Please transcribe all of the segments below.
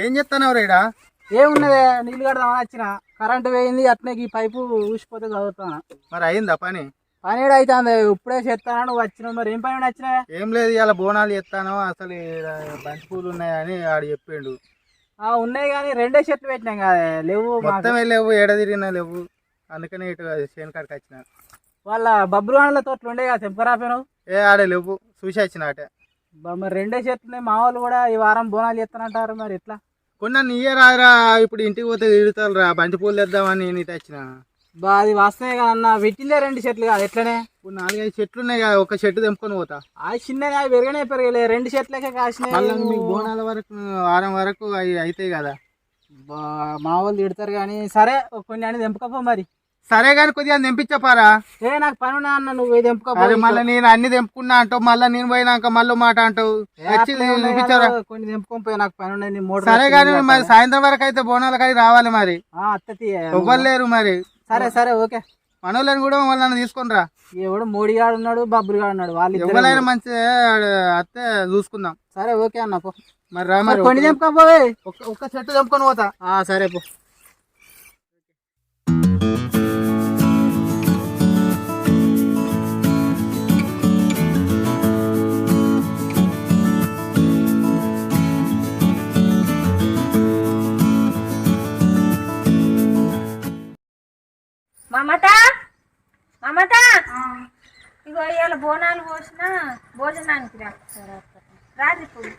ఏం చెప్తాను రేడా? ఏమున్నదే నీళ్ళు కడదామని వచ్చిన, కరెంటు పోయింది. అట్నే ఈ పైపు ఊసిపోతే చదువుతాను. మరి అయిందా పని? పని ఏడు అవుతుంది, ఇప్పుడే చేస్తాను. నువ్వు వచ్చినావు, మరి ఏం పని వచ్చినా? ఏం లేదు, ఇలా బోనాలు చేస్తాను. అసలు బంతి పూలు ఉన్నాయని ఆడు చెప్పిండు. ఉన్నాయి కానీ 2 చెట్లు పెట్టినాం కదా, లేవు మొత్తమే లేవు, ఏడ తిరిగినా లేవు. అందుకనే ఇటు చేను కాడికి వచ్చిన. వాళ్ళ బబ్బులు వాళ్ళ తోటలు ఉండే కదా, తెంపరాపోయినావు? ఆడే లేవు, చూసి వచ్చిన అటే. మరి 2 చెట్లు మా వాళ్ళు కూడా ఈ వారం బోనాలు చేస్తానంటారు, మరి ఎట్లా? కొన్నా నీయే రాదురా, ఇప్పుడు ఇంటికి పోతే తిరుగుతారు రా. బంతి పూలు తెద్దామని నేను ఇటు వచ్చిన. అది వస్తాయి కదా అన్న, పెట్టిందే 2 చెట్లు కాదు ఎట్లనే? ఇప్పుడు 4-5 చెట్లు ఉన్నాయి కదా, ఒక చెట్టు తెంపుకొని పోతా. అది చిన్నది, అవి పెరగలే 2 చెట్లకే కాసినాయి. మళ్ళీ మీకు బోనాల వరకు వారం వరకు అవి అవుతాయి కదా. మా వాళ్ళు తిడతారు కానీ సరే, కొన్ని అని తెంపుకోపో మరి. సరే కానీ కొద్దిగా తెంపించపారా? నాకు పని ఉన్నా అన్న, నువ్వు తెంపుకోపో. మళ్ళీ నేను అన్ని తెంపుకున్నా అంటావు, మళ్ళీ నేను పోయినాక మళ్ళీ మాట అంటావు. కొన్ని తెంపుకొని నాకు పని ఉన్నది. సరే కానీ మరి సాయంత్రం వరకు అయితే బోనాల కాడి రావాలి మరి. ఇవ్వలేరు మరి. సరే ఓకే. మనోళ్ళని కూడా వాళ్ళని తీసుకొని రా. ఎవడు మోడీగాడు ఉన్నాడు, బబ్బులుగాడు ఉన్నాడు, వాళ్ళు ఎవరైనా మంచి అత్తే చూసుకుందాం. సరే ఓకే అన్న పో. మరి రా, మరి కొన్ని తెంపుకోపోయి ఒక్క చెట్టు తెంపుకొని పోతా. సరే పో. మమత ఇగో ఇవాళ బోనాలు పోసిన భోజనానికి రాదు ఇప్పుడు.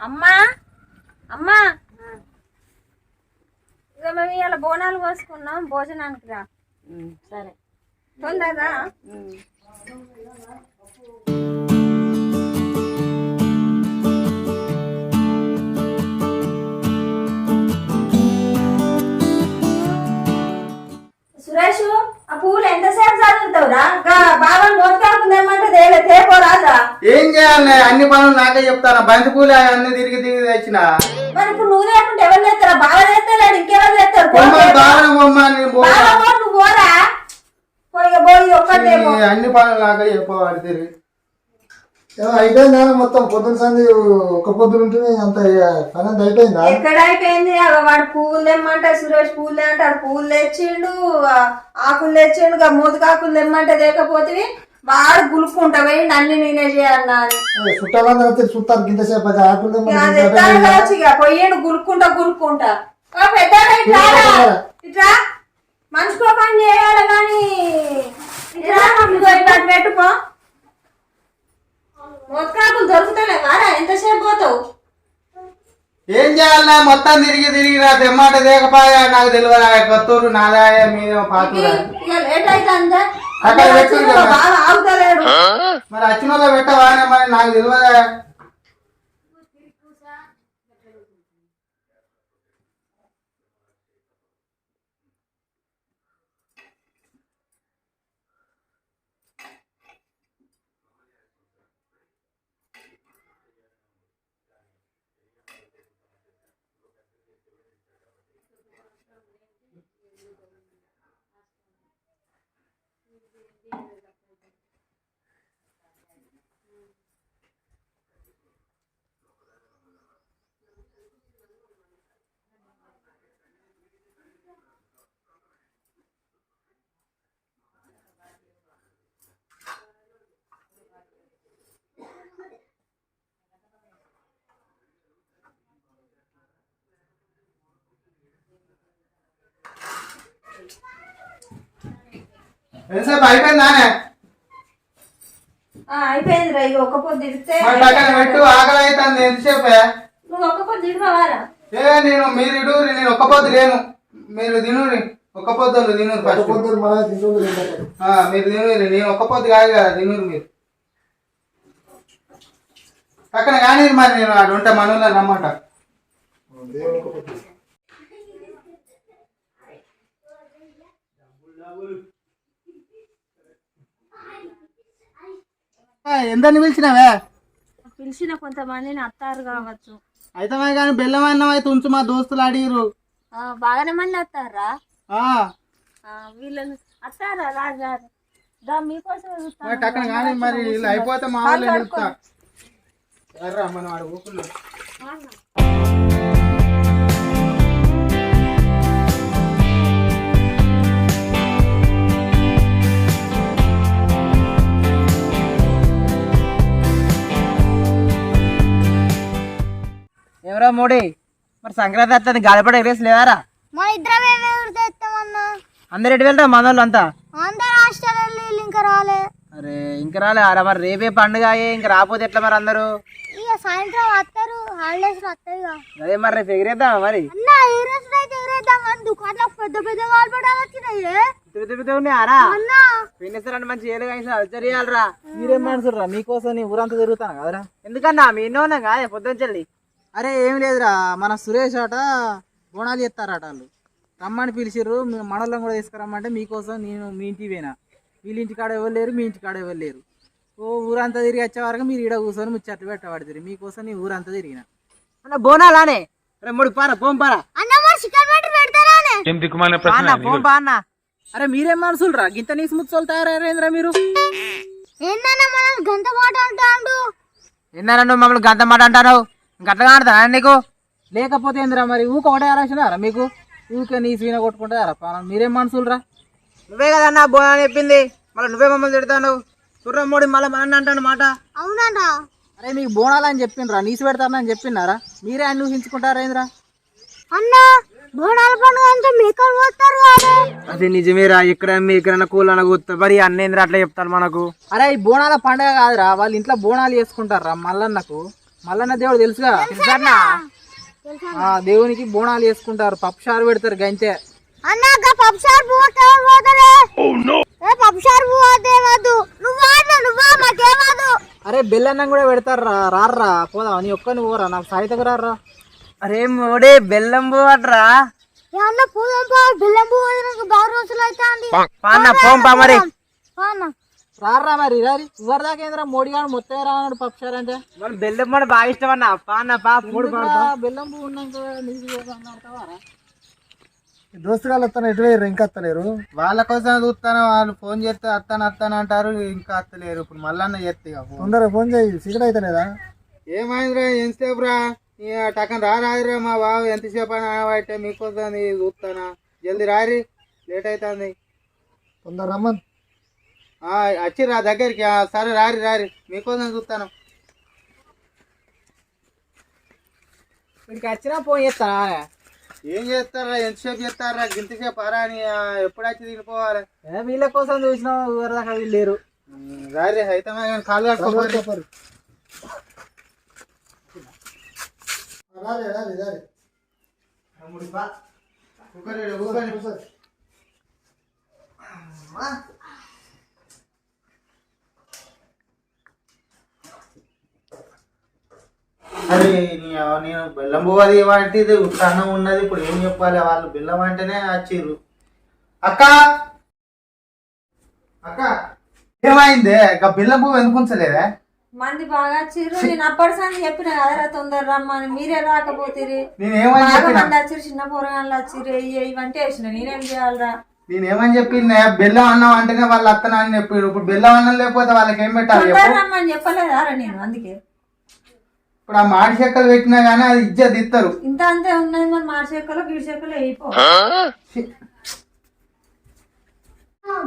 అమ్మా ఇక మేము ఇవాళ బోనాలు పోసుకున్నాం, భోజనానికి రా. సరే తొందరగా. సురేష్, ఆ పూలు ఎంతసేపు చదువుతావురా? బాగా మోసుకుందేమంటే తేపోరాదా? ఏం చేయాలి, అన్ని పనులు నాకే చెప్తాను. బంతి పూలు అన్ని తిరిగి తెచ్చిన. మరి ఇప్పుడు నువ్వు లేకుంటే ఎవరు చేస్తారా? బాగా చేస్తాడు, ఇంకెవరు చేస్తారు? నువ్వు పోరా, పోయి ఒక్కటే. అన్ని పనులు నాకే చెప్పవాడు తిరిగి. అయిపోయిందా మొత్తం? పొద్దున సంది ఒక పొద్దున ఉంటుంది అంత పని అంత అయిపోయిందా? ఎక్కడ అయిపోయింది? వాడు పువ్వులు తెమ్మంటే సురేష్ పువ్వులు తెమ్మంటాడు, పువ్వులు తెచ్చిండు, ఆకులు తెచ్చిండు. మూతికాకులు తెమ్మంటే లేకపోతే వాడు గులుక్కుంటా పోయి అన్ని నేనే చేయాలన్నా అని చుట్టాలందరూ చూస్తారు. గింతసేపు ఆకులు పోయిండు గులుక్కుంటా. పెద్ద ఇట్లా మనిషికో పని చేయాలి కానీ ఇట్లా పెట్టుకో. మొత్తాకులు దొరుకుతాలే వారా, ఎంతసేపు పోతావు? ఏం చేయాలన్నా మొత్తం తిరిగి రా. తెమ్మాట దేకపోయా నాకు తెలియదు. కొత్తూరు నాదాయ మీద పాతురా. లేట్ అయితే బాగా ఆగుతలేడు. మరి వచ్చిన వాళ్ళు పెట్టవా? మరి నాకు తెలియదా? ఎంతసేపు అయిపోయిందానే? అయిపోయింది రా. ఒక్క పొద్దు తిడితే పెట్టు, ఆకలి అవుతుంది. ఎంతసేపే? నువ్వు ఒక్క పొద్దు తిడవారా? మీరు ఇడు, నేను ఒక్క పొద్దు లేను. మీరు తినురి, ఒక్క పొద్దులు తినూరు. ఫస్ట్ మీరు తినూరి, నేను ఒక్క పొద్దు కాదు కదా, తినూరు మీరు. పక్కన కానీ మరి నేను అటు ఉంటే మనలో రమ్మంట. ఎందరిని పిలిచినావే? పిలిచిన కొంతమందిని అత్తారు కావచ్చు. అయితే కానీ బెల్లం అన్నం అయితే ఉంచు, మా దోస్తులు అడిగిరు. బాగానే మంది వస్తారా? వీళ్ళని అత్తారా రాజారు? మీకోసం టక్కన కానీ మరి ఇలా అయిపోతే మా వాళ్ళు వెళ్తా ఎర్రా మనం వాడు ఊపులు ఎవరా మోడీ మరి సంక్రాంతి వస్తుంది గాలిపడ ఎగరేసి లేదారా మన ఇద్దరం ఏమి తెస్తామన్నా అందరు ఎటు వెళ్తారు మన వాళ్ళు అంతా అందరు హాస్టల్ వెళ్ళి ఇంకా రాలే అరే ఇంకా రాలే అరా మరి రేపే పండుగ ఇంకా రాకపోతే ఎట్లా మరి అందరూ ఇక సాయంత్రం వస్తారు హాలిడేస్ వస్తాయి అదే మరి రేపు ఎగిరేద్దామా మరి అన్న ఈ రోజు అయితే ఎగరేద్దాం కానీ దుకాణంలో పెద్ద పెద్ద గాలిపటాలు వచ్చినాయి పెద్ద ఉన్నాయారా అన్న పిన్నిస్తారని మంచి ఏళ్ళు కానీ అల్చర్ చేయాలరా మీరేం మనసురా మీకోసం నీ ఊరంతా తిరుగుతాను కదరా ఎందుకన్నా మీ ఎన్నో ఉన్నాం కాదే పొద్దున్న చెల్లి అరే ఏం లేదురా మన సురేష్ అట బోనాలు చేస్తారట వాళ్ళు రమ్మని పిలిచిర్రు మనోళ్ళని కూడా తీసుకురమ్మంటే మీకోసం నేను మీ ఇంటికి పోయినా వీళ్ళ ఇంటి కాడ ఎవరు లేరు మీ ఇంటి కాడ ఎవరు లేరు ఓ ఊరంతా తిరిగి వచ్చే వరకు మీరు ఈడ కూర్చొని ముచ్చట్లు పెట్టబడుతుంది మీకోసం నీ ఊరంతా తిరిగిన అన్న బోనాలానే రే ముడి పారా పోంపారా అన్న మరి చికెన్ మటన్ పెడతారా పోంపా అన్న అరే మీరేం మనుషులు రా గింత నీసు ముచ్చోళ్ళు తయారైందిరా మీరు ఏందన్న మనం గంట మాట అంటాడు ఎన్నారన్నా మమ్మల్ని గంట మాట అంటారు గట్లగా ఆడతారా నీకు లేకపోతే ఏందిరా మరి ఊక ఒకటే ఆలోచనారా మీకు ఊకే నీ సీన కొట్టుకుంటారా పానం మీరేం మనుషులు రా నువ్వే కదన్నా బోనాలు చెప్పింది మళ్ళీ నువ్వే మమ్మల్ని తిడతాను సుర్రమ్మోడి మళ్ళీ మన అంటాను మాట అవునంట అరే మీకు బోనాలు అని చెప్పిండ్రా నీసు పెడతారని చెప్పినారా మీరే అన్వేషించుకుంటారా ఏంద్రా అన్న బోనాల పండుగ అంటే మేకలు పోతారు కదా అది నిజమేరా ఎక్కడైనా కూలన కూర్తా మరి అన్నేంద్ర అట్లా చెప్తారు మనకు అరే ఈ బోనాల పండుగ కాదురా వాళ్ళు ఇంట్లో బోనాలు చేసుకుంటారా మల్లన్నకు మల్లన్న దేవుడు తెలుసుగా తెలుసా దేవునికి బోనాలు చేసుకుంటారు పప్పుచారు పెడతారు గంతే అన్న పప్పుసారు పోతారే పప్పుసారు పోతేవద్దు నువ్వా మాకేమదు అరే బెల్లన్నం కూడా పెడతారు రారా పోదా నీ ఒక్కని పోరా నాకు సాయితకు రారా అరే మోడే బెల్లం పోవట్రా అన్న పోదాం బెల్లం పోవడానికి బాగా రోజులు అయితే పాన్న పోంపా మరి అన్న రారా మరి రారి ఎవరి దాకా ఏంద్రా మోడీ గారు మొత్తం రాన్నాడు పప్పుచారు అంటే మరి బెల్లం కూడా బాగా ఇష్టం అన్న పాన్న మూడు బెల్లం పువ్వు ఉన్నాక దోస్తుగాళ్ళు వస్తాను ఎటు వేయరు ఇంకా వస్తలేరు వాళ్ళ కోసం చూస్తాను వాళ్ళు ఫోన్ చేస్తే అత్తాను అంటారు ఇంకా అత్తలేరు ఇప్పుడు మళ్ళీ చేస్తే తొందరగా ఫోన్ చేయి సీక్రెట్ అయితే లేదా ఏమైందిరా ఎంతసేపు రా టక్కన రాదురా మా బాబు ఎంతసేపు అని అంటే మీకోసం చూస్తానా జల్దీ రారి లేట్ అవుతుంది తొందర రమ్మని వచ్చిర్రా దగ్గరికి సరే రారి మీకోసం చూస్తాను వీడికి వచ్చినా ఫోన్ చేస్తానా ఏం చేస్తారా ఎంతసేపు చేస్తారా గింతసేపు అరా అని ఎప్పుడు వచ్చి తినిపోవాలి వీళ్ళ కోసం చూసినా ఎవరి దాకా వీళ్ళు లేరు రారి అయితే కానీ కాలు కట్టుకోవాలి అరే నేను బెల్లం పోవాలి వాటిది ఉత్సాహం ఉన్నది ఇప్పుడు ఏం చెప్పాలి వాళ్ళు బెల్లం అంటేనే వచ్చిర్రు అక్క ఏమైంది ఇంకా బెల్లం పువ్వు ఎందుకు ఉంచలేదా మంది బాగా వచ్చిర్రు నేను అప్పటిసారి చెప్పిన కదరా తొందర రమ్మని మీరే రాకపోతే నేనేమని బాగా చెప్పిన మంది వచ్చిర్రు చిన్న పోరగాళ్ళు వచ్చిర్రు ఇవంటే వేసిన నేనేం చేయాలరా నేనేమని చెప్పింది బెల్లం అన్నం అంటేనే వాళ్ళు అత్తనా అని చెప్పారు ఇప్పుడు బెల్లం అన్నం లేకపోతే వాళ్ళకి ఏం పెట్టాలి తొందర రమ్మని చెప్పలేదారా నేను అందుకే ఇప్పుడు ఆ మాడి చెక్కలు పెట్టినా గానీ అది ఇజ్జత్ ఇస్తారు ఇంత అంతే ఉన్నది మరి మాడి చెక్కలు గిడి చెక్కలు అయిపో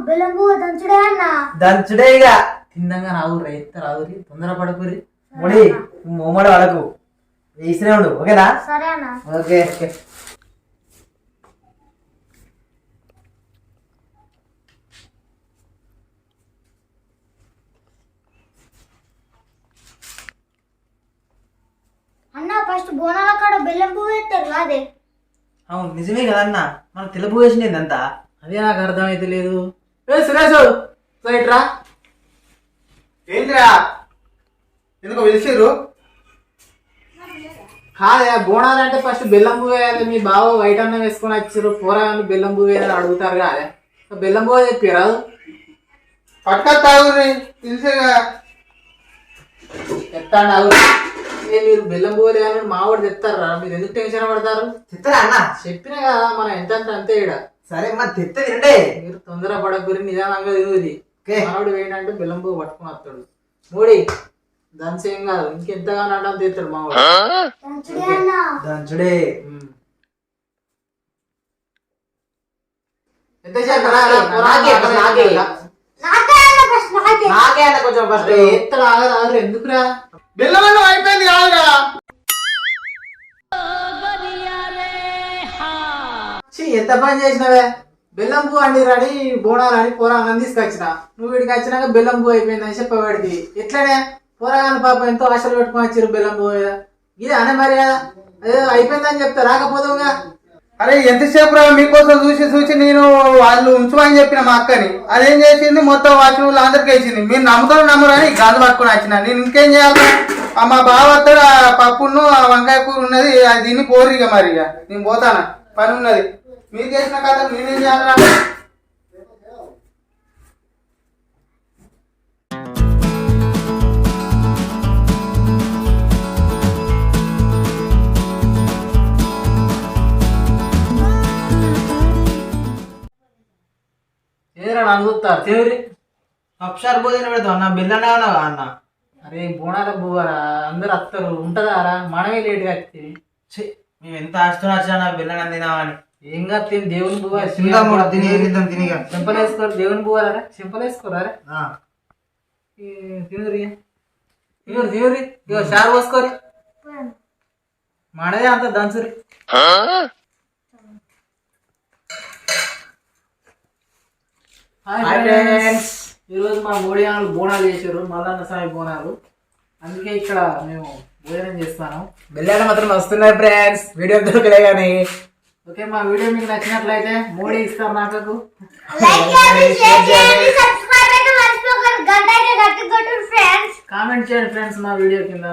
బెల్లం పువ్వు దంచుడే అన్న దంచుడే ఇక తిందంగా రావురు ఎత్త రావురి తొందర పడకురి ముడి మొమ్మడి వాళ్ళకు వేసినే ఉండు ఓకేనా సరే అన్న ఓకే ఓకే అన్న ఫస్ట్ బోనాల కాడ బెల్లం పువ్వు వేస్తారు కాదే అవును నిజమే కదన్న మనం తెలుపు వేసింది అంతా అదే నాకు అర్థమైతే లేదు సురేష్ రైట్రా ఏంటిరా ఎందుకు పిలిచిర్రు కాదే బోనాలు అంటే ఫస్ట్ బెల్లం పువ్వు వేయాలి మీ బావ వైట్ అన్నం వేసుకొని వచ్చారు పోరాగాన్ని బెల్లం పువ్వు వేయాలని అడుగుతారు కాదే బెల్లం పువ్వు చెప్పారు పట్టుకొస్తావురి తెలిసేగా చెప్తాను మీరు బెల్లం పువ్వు వేయాలని మా వాడు చెప్తారా మీరు ఎందుకు టెన్షన్ పడతారు చెప్తారా అన్న చెప్పినా కదా మనం ఎంత అంతే ఇక్కడ సరే మరి తెస్తే తింటే మీరు తొందర పడకూరి నిదానంగా తిరుగుది మనోడు వేయంటే బెల్లం పువ్వు పట్టుకుని వస్తాడు. మూడి దాని ఏం కాదు, ఇంకెంతగానో అడ్డం తీస్తాడు మా వాడు. దంచుడే. ఎంతసేపు నాకే అన్న కొంచెం ఫస్ట్ ఎత్తడు. ఆగరు ఎందుకురా? బెల్లం అన్నం అయిపోయింది కాదురా. ఎంత పని చేసినవే? బెల్లం పువ్వు అండి రాడి బోనాలు అని పోరాగాన్ని తీసుకొచ్చిన. నువ్వు వీడికి వచ్చినాక బెల్లం పువ్వు అయిపోయింది అని చెప్పబడిది. ఎట్లనే పోరాగాని పాప ఎంతో ఆశలు పెట్టుకుని వచ్చారు బెల్లం పువ్వు మీద. ఇది అనే మరి అదే అయిపోయిందని చెప్తా రాకపోతావుగా. అరే ఎంతసేపు రా మీకోసం చూసి చూసి నేను వాళ్ళు ఉంచమని చెప్పిన మా అక్కని. అదేం చేసింది మొత్తం వాకిన వాళ్ళు అందరికీ వేసింది. మీరు నమ్ముతారు నమ్మరు అని గాజు పట్టుకుని వచ్చిన. నేను ఇంకేం చేయాలి? మా బావ వస్తాడు, ఆ పప్పును ఆ వంకాయ కూర ఉన్నది అది తిని పోరిగా మరి. ఇక నేను పోతానా, పని ఉన్నది. మీరు చేసిన కథ నేనేం చేయాలరా? ఏదిరా నన్ను చూస్తారు తినరి. ఒకసారి భోజనం పెడతాం అన్న. బెల్లనే ఉన్నావా అన్న? అరే బోనాల పువ్వరా, అందరు వస్తారు ఉంటదారా, మనమే లేట్గా వస్తుంది. మేము ఎంత ఆస్తున్నా వచ్చినా బెల్లనే తినామని. ఏం కాదు తిని దేవుని పువ్వు తినిగా సింపల్ వేసుకోరు. దేవుని పువ్వారా సింపల్ వేసుకోరా తినరి తినరి. ఇగో షార్ పోసుకోరి, మనదే అంత దంచురి. ఈరోజు మా మూడియాలు బోనాలు చేశారు, మల్లన్న స్వామి బోనాలు. అందుకే ఇక్కడ మేము భోజనం చేస్తాను. బెల్లాలు మాత్రం వస్తున్నాయి ఫ్రెండ్స్, వీడియో దొరకలే కానీ. ఓకే, మా వీడియో మీకు నచ్చినట్లయితే మోడీ ఇస్తారు నాకు. కామెంట్ చేయండి ఫ్రెండ్స్ మా వీడియో కింద.